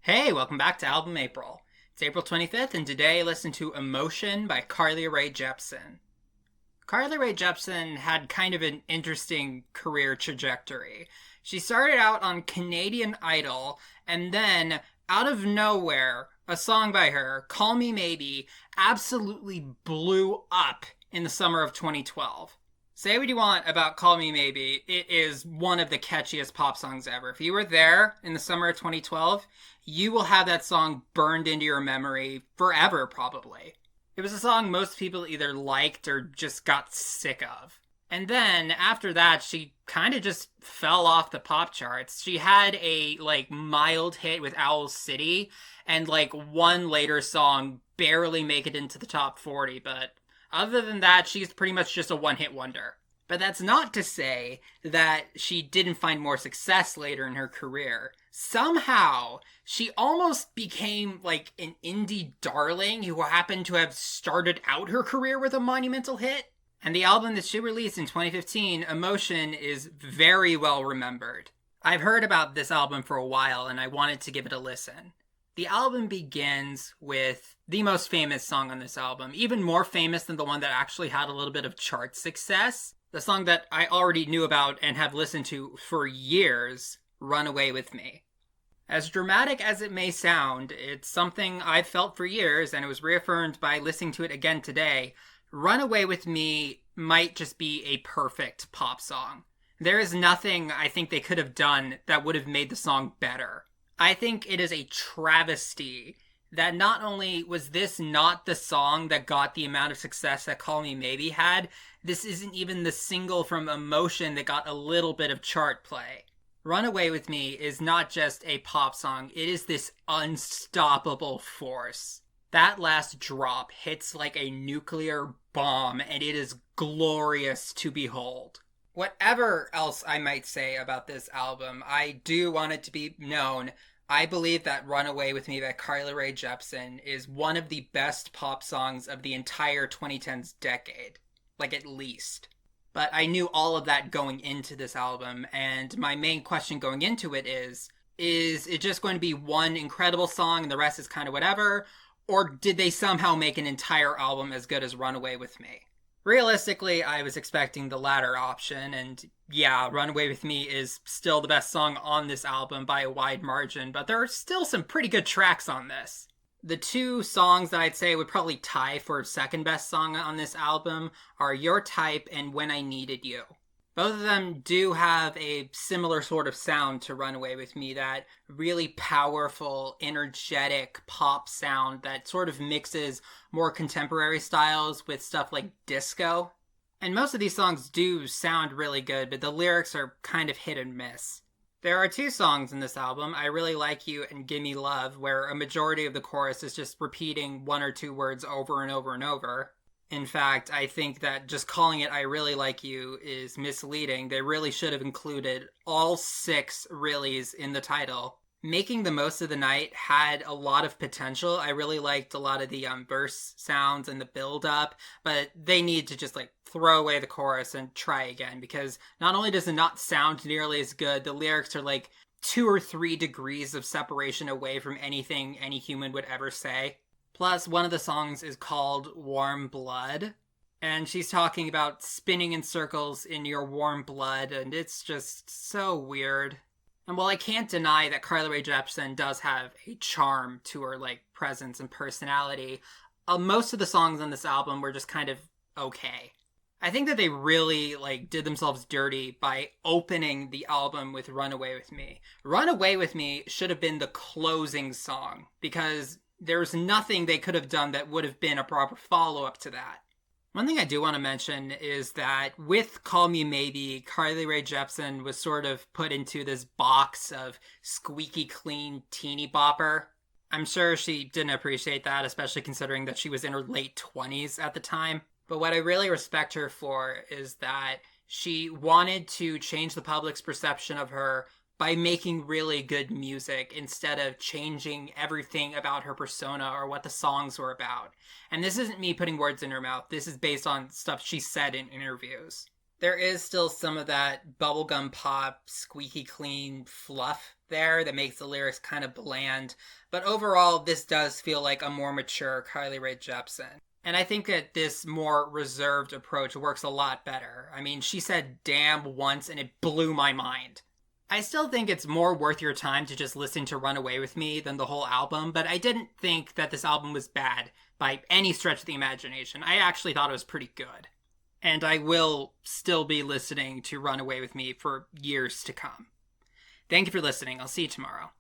Hey, welcome back to Album April. It's April 25th, and today listen to Emotion by Carly Rae Jepsen. Carly Rae Jepsen had kind of an interesting career trajectory. She started out on Canadian Idol, and then, out of nowhere, a song by her, Call Me Maybe, absolutely blew up in the summer of 2012. Say what you want about Call Me Maybe, it is one of the catchiest pop songs ever. If you were there in the summer of 2012, you will have that song burned into your memory forever, probably. It was a song most people either liked or just got sick of. And then after that, she kind of just fell off the pop charts. She had a mild hit with Owl City and one later song barely make it into the top 40, but other than that, she's pretty much just a one-hit wonder. But that's not to say that she didn't find more success later in her career. Somehow, she almost became like an indie darling who happened to have started out her career with a monumental hit. And the album that she released in 2015, Emotion, is very well remembered. I've heard about this album for a while and I wanted to give it a listen. The album begins with the most famous song on this album, even more famous than the one that actually had a little bit of chart success. The song that I already knew about and have listened to for years, Run Away With Me. As dramatic as it may sound, it's something I've felt for years, and it was reaffirmed by listening to it again today. Run Away With Me might just be a perfect pop song. There is nothing I think they could have done that would have made the song better. I think it is a travesty that not only was this not the song that got the amount of success that Call Me Maybe had, this isn't even the single from Emotion that got a little bit of chart play. Run Away With Me is not just a pop song, it is this unstoppable force. That last drop hits like a nuclear bomb, and it is glorious to behold. Whatever else I might say about this album, I do want it to be known, I believe that Run Away With Me by Carly Rae Jepsen is one of the best pop songs of the entire 2010s decade. Like, at least. But I knew all of that going into this album, and my main question going into it is it just going to be one incredible song and the rest is kind of whatever? Or did they somehow make an entire album as good as Run Away With Me? Realistically, I was expecting the latter option, and yeah, Run Away With Me is still the best song on this album by a wide margin, but there are still some pretty good tracks on this. The two songs that I'd say would probably tie for second best song on this album are Your Type and When I Needed You. Both of them do have a similar sort of sound to Run Away With Me, that really powerful, energetic pop sound that sort of mixes more contemporary styles with stuff like disco. And most of these songs do sound really good, but the lyrics are kind of hit and miss. There are two songs in this album, I Really Like You and Gimme Love, where a majority of the chorus is just repeating one or two words over and over and over. In fact, I think that just calling it I Really Like You is misleading. They really should have included all 6 reallys in the title. Making the Most of the Night had a lot of potential. I really liked a lot of the verse sounds and the build up, but they need to just throw away the chorus and try again, because not only does it not sound nearly as good, the lyrics are 2 or 3 degrees of separation away from anything any human would ever say. Plus, one of the songs is called Warm Blood, and she's talking about spinning in circles in your warm blood, and it's just so weird. And while I can't deny that Carly Rae Jepsen does have a charm to her presence and personality, most of the songs on this album were just kind of okay. I think that they really did themselves dirty by opening the album with Run Away With Me. Run Away With Me should have been the closing song, because there's nothing they could have done that would have been a proper follow-up to that. One thing I do want to mention is that with Call Me Maybe, Carly Rae Jepsen was sort of put into this box of squeaky clean teeny bopper. I'm sure she didn't appreciate that, especially considering that she was in her late 20s at the time. But what I really respect her for is that she wanted to change the public's perception of her by making really good music instead of changing everything about her persona or what the songs were about. And this isn't me putting words in her mouth. This is based on stuff she said in interviews. There is still some of that bubblegum pop, squeaky clean fluff there that makes the lyrics kind of bland. But overall, this does feel like a more mature Kylie Rae Jepsen. And I think that this more reserved approach works a lot better. I mean, she said damn once and it blew my mind. I still think it's more worth your time to just listen to Run Away With Me than the whole album, but I didn't think that this album was bad by any stretch of the imagination. I actually thought it was pretty good. And I will still be listening to Run Away With Me for years to come. Thank you for listening. I'll see you tomorrow.